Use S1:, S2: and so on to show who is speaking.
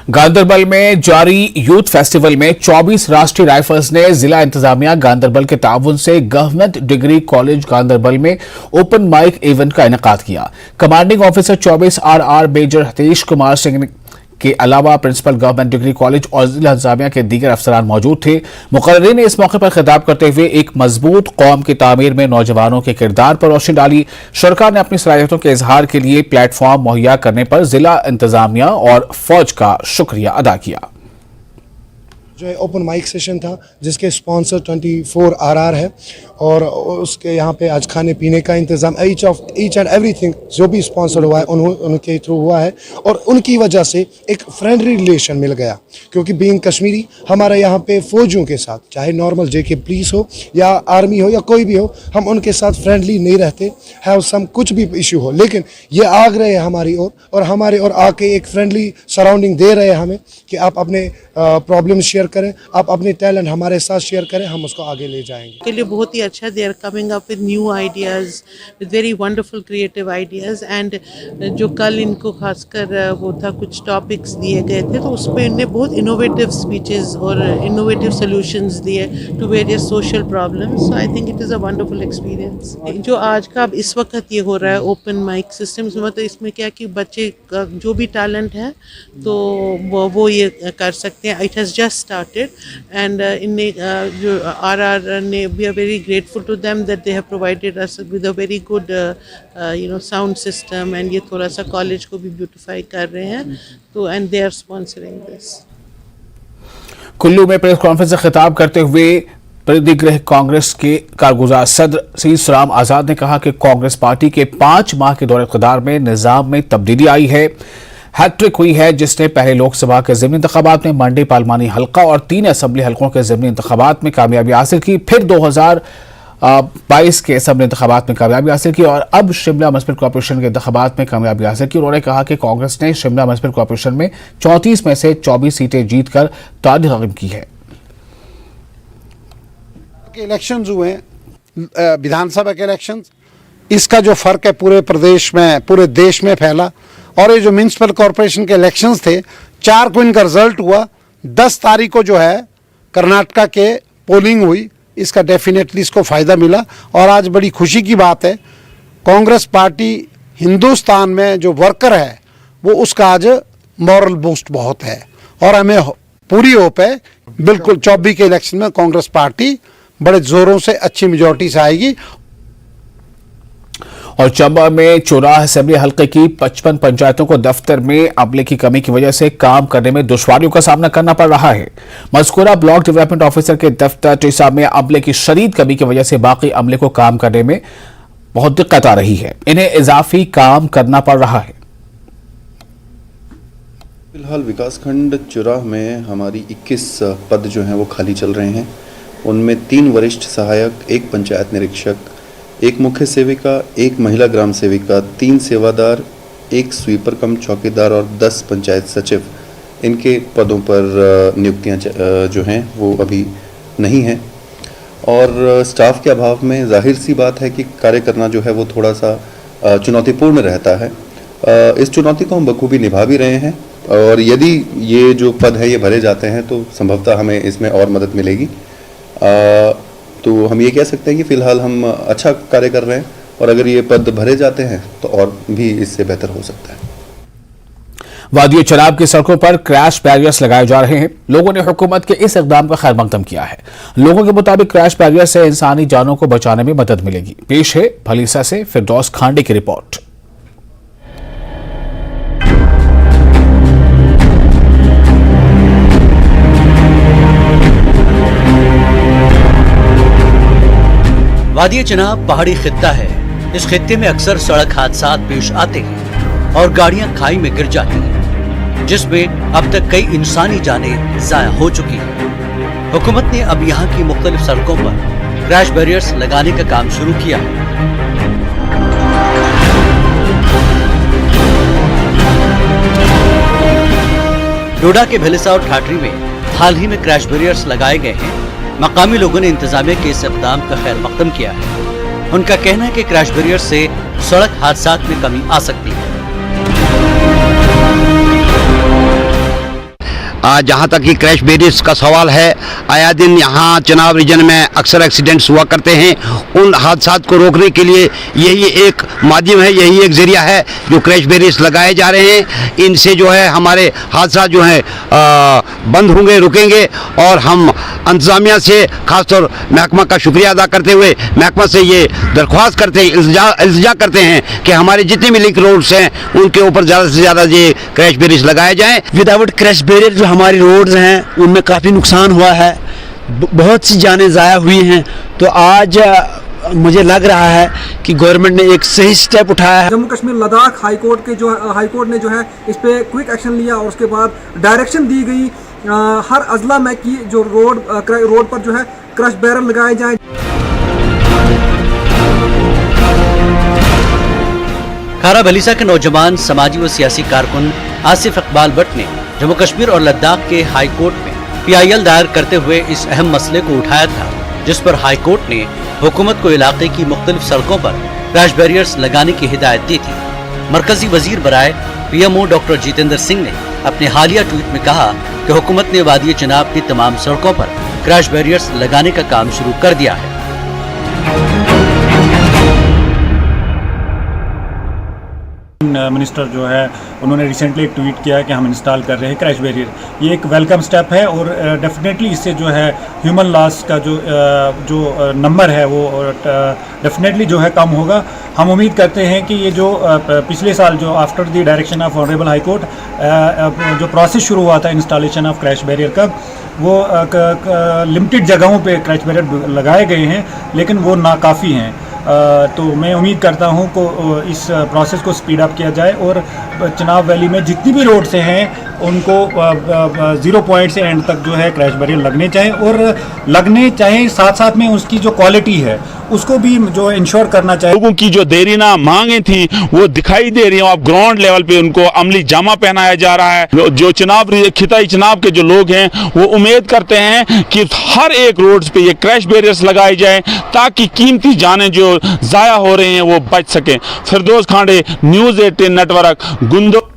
S1: गांदरबल में जारी youth festival में 24 राष्ट्रीय राइफल्स ने जिला इंतजामिया गांदरबल के ताउन से गवर्नमेंट डिग्री कॉलेज गांदरबल में ओपन माइक इवेंट का इनेकाद किया। Commanding officer 24 RR major Hatish Kumar Singh के अलावा प्रिंसिपल गवर्नमेंट डिग्री कॉलेज और जिला इंतजामिया के दीगर अफसरान मौजूद थे। मुकर्रीन ने इस मौके पर खिताब करते हुए एक मजबूत कौम की तामीर में नौजवानों के किरदार पर रोशनी डाली। सरकार ने अपनी सलाहियतों के इजहार के लिए प्लेटफॉर्म मुहैया करने पर जिला इंतजामिया और फौज का शुक्रिया अदा किया।
S2: जो है ओपन माइक सेशन था जिसके स्पॉन्सर 24 RR है और उसके यहाँ पे आज खाने पीने का इंतज़ाम ईच एंड एवरीथिंग जो भी स्पॉन्सर हुआ है उनके थ्रू हुआ है और उनकी वजह से एक फ्रेंडली रिलेशन मिल गया, क्योंकि बीइंग कश्मीरी हमारा यहाँ पे फौजियों के साथ चाहे नॉर्मल JK पुलिस हो या आर्मी हो या कोई भी हो, हम उनके साथ फ्रेंडली नहीं रहते है सम कुछ भी इशू हो, लेकिन ये आग रहे हैं हमारी ओर और हमारे और आके एक फ्रेंडली सराउंडिंग दे रहे हैं हमें कि आप अपने प्रॉब्लम शेयर करें, आप अपने टैलेंट हमारे साथ शेयर करें, हम उसको आगे ले जाएंगे।
S3: के लिए बहुत ही अच्छा, they are coming up with new ideas, with very wonderful creative ideas and जो कल इनको खासकर वो था कुछ टॉपिक्स दिए गए थे तो उसमें इन्हें बहुत इनोवेटिव स्पीचेस और इनोवेटिव सॉल्यूशंस दिए to various social problems. So I think it is a wonderful experience. जो आज का अब इस वक्त ये हो रहा है ओपन माइक सिस्टम, मतलब इसमें क्या कि बच्चे का जो भी टैलेंट है तो वो ये कर सकते हैं। It has just started and इनने जो RR ने we are very grateful to them that they have provided us with a very good sound system and ये थोड़ा सा कॉलेज को भी ब्यूटिफाई कर रहे हैं तो and they are sponsoring this.
S1: Kullu में प्रेस कॉन्फ्रेंस से खिताब करते हुए प्रतिगृह कांग्रेस के कारगुजार सदर सीसराम आजाद ने कहा कि कांग्रेस पार्टी के 5 माह के दौरे इक़्तिदार में निज़ाम में तब्दीली आई है, हैट्रिक हुई है, जिसने पहले लोकसभा के ज़िमनी इंतखाबात में मंडी पार्लिमानी हल्का और 3 असेंबली हल्कों के ज़िमनी इंतखाबात में कामयाबी हासिल की, फिर 2022 के असेंबली इंतखाबात में कामयाबी हासिल की और अब शिमला म्युनिसिपल कॉर्पोरेशन के इंतखाबात में कामयाबी हासिल की। उन्होंने कहा कि कांग्रेस ने शिमला म्युनिसिपल कॉर्पोरेशन में 34 में से 24 सीटें जीतकर तारीख कायम की है।
S4: इलेक्शंस हुए विधानसभा के इलेक्शंस, इसका जो फर्क है पूरे प्रदेश में पूरे देश में फैला। और ये जो म्युनिसिपल कॉरपोरेशन के इलेक्शंस थे 4 को इनका रिजल्ट हुआ, 10 तारीख को जो है कर्नाटका के पोलिंग हुई, इसका डेफिनेटली इसको फ़ायदा मिला। और आज बड़ी खुशी की बात है कांग्रेस पार्टी हिंदुस्तान में जो वर्कर है वो उसका आज मॉरल बूस्ट बहुत है और हमें पूरी होप है बिल्कुल 24 के इलेक्शन में कांग्रेस पार्टी बड़े जोरों से अच्छी मेजॉरिटी से आएगी।
S1: और चंबा में 14 असेंबली हल्के की 55 पंचायतों को दफ्तर में अमले की कमी की वजह से काम करने में दुश्वारियों का सामना करना पड़ रहा है। मज़कूरा ब्लॉक डेवलपमेंट ऑफिसर के दफ्तर टीसा में अमले की शदीद कमी की वजह से बाकी अमले को काम करने में बहुत दिक्कत आ रही है, इन्हें इजाफी काम करना पड़ रहा है।
S5: फिलहाल विकासखंड चुराह में हमारी 21 पद जो हैं वो खाली चल रहे हैं। उनमें 3 वरिष्ठ सहायक, 1 पंचायत निरीक्षक, 1 मुख्य सेविका, 1 महिला ग्राम सेविका, 3 सेवादार, 1 स्वीपर कम चौकीदार और 10 पंचायत सचिव, इनके पदों पर नियुक्तियां जो हैं वो अभी नहीं हैं। और स्टाफ के अभाव में जाहिर सी बात है कि कार्य करना जो है वो थोड़ा सा चुनौतीपूर्ण रहता है। इस चुनौती को हम बखूबी निभा भी रहे हैं और यदि ये जो पद है ये भरे जाते हैं तो संभवतः हमें इसमें और मदद मिलेगी। तो हम ये कह सकते हैं कि फ़िलहाल हम अच्छा कार्य कर रहे हैं और अगर ये पद भरे जाते हैं तो और भी इससे बेहतर हो सकता है।
S1: वादियों चनाब की सड़कों पर क्रैश बैरियर्स लगाए जा रहे हैं। लोगों ने हुकूमत के इस इक़दाम का खैर मकदम किया है। लोगों के मुताबिक क्रैश बैरियर से इंसानी जानों को बचाने में मदद मिलेगी। पेश है भलीसा से फिरदौस खांडे की रिपोर्ट।
S6: वादी चनाब पहाड़ी खित्ता है। इस खित्ते में अक्सर सड़क हादसात पेश आते हैं और गाड़ियां खाई में गिर जाती हैं, जिसमें अब तक कई इंसानी जानें जाया हो चुकी हैं। हुकूमत ने अब यहां की मुख्तलिफ सड़कों पर क्रैश बैरियर्स लगाने का काम शुरू किया है। डोडा के भेलिसा और ठाठरी में हाल ही में क्रैश बैरियर्स लगाए गए हैं। मकामी लोगों ने इंतजामिया के इस इक़दाम का खैर मकदम किया है। उनका कहना है कि क्रैश बैरियर से सड़क हादसात में कमी आ सकती है।
S7: जहाँ तक कि क्रैश बैरियर्स का सवाल है, आया दिन यहाँ चनाब रीजन में अक्सर एक्सीडेंट्स हुआ करते हैं। उन हादसा को रोकने के लिए यही एक माध्यम है, यही एक जरिया है जो क्रैश बैरियर्स लगाए जा रहे हैं। इनसे जो है हमारे हादसा जो है बंद होंगे, रुकेंगे। और हम इंतजामिया से खासतौर महकमा का शुक्रिया अदा करते हुए महकमा से ये दरख्वास्त करते हैं, इल्तिजा करते हैं कि हमारे जितने भी लिंक रोड्स हैं उनके ऊपर ज़्यादा से ज़्यादा ये क्रैश बैरियर्स लगाए जाएँ।
S8: विदाउट क्रैश बैरियर जो हमारी रोड्स हैं उनमें काफ़ी नुकसान हुआ है, बहुत सी जानें ज़ाया हुई हैं। तो आज मुझे लग रहा है कि गवर्नमेंट ने एक सही स्टेप उठाया है।
S9: जम्मू कश्मीर लद्दाख हाईकोर्ट ने जो है इस पे क्विक एक्शन लिया और उसके बाद डायरेक्शन दी गई हर अजला में कि जो रोड पर जो है क्रश बैरल लगाए जाएं।
S6: खारा भलीसा के नौजवान समाजी व सियासी कारकुन आसिफ इकबाल भट्ट ने जम्मू कश्मीर और लद्दाख के हाई कोर्ट में PIL दायर करते हुए इस अहम मसले को उठाया था, जिस पर हाई कोर्ट ने हुकूमत को इलाके की मुख्तलिफ सड़कों पर क्रैश बैरियर्स लगाने की हिदायत दी थी। मरकजी वजीर बराए PMO डॉक्टर जितेंद्र सिंह ने अपने हालिया ट्वीट में कहा कि हुकूमत ने वादी चनाब की तमाम सड़कों पर क्रैश बैरियर्स लगाने का काम शुरू कर दिया है।
S10: मिनिस्टर जो है उन्होंने रिसेंटली एक ट्वीट किया है कि हम इंस्टॉल कर रहे हैं क्रैश बैरियर। ये एक वेलकम स्टेप है और डेफिनेटली इससे जो है ह्यूमन लॉस का जो नंबर है वो डेफिनेटली जो है कम होगा। हम उम्मीद करते हैं कि ये जो पिछले साल जो after the direction of honourable high court जो प्रोसेस शुरू हुआ था इंस्टॉलेशन ऑफ क्रैश बैरियर का, वो लिमिटेड जगहों पे क्रैश बैरियर लगाए गए हैं, लेकिन वो नाकाफ़ी हैं। तो मैं उम्मीद करता हूं को इस प्रोसेस को स्पीड अप किया जाए और चनाब वैली में जितनी भी रोड से हैं उनको 0 पॉइंट से एंड तक जो है क्रैश बैरियर लगने चाहिए और लगने चाहिए। साथ साथ में उसकी जो क्वालिटी है उसको भी जो इंश्योर करना चाहिए।
S11: लोगों की जो देरीना मांगे थी वो दिखाई दे रही हैं। अब ग्राउंड लेवल पे उनको अमली जामा पहनाया जा रहा है। जो चनाब खिताई चनाब के जो लोग हैं वो उम्मीद करते हैं कि हर एक रोड पे ये क्रैश बैरियर्स लगाए जाएं ताकि कीमती जानें जो ज़ाया हो रही हैं वो बच सकें। फिरदौस खांडे, न्यूज़ 18 नेटवर्क, गुंदो।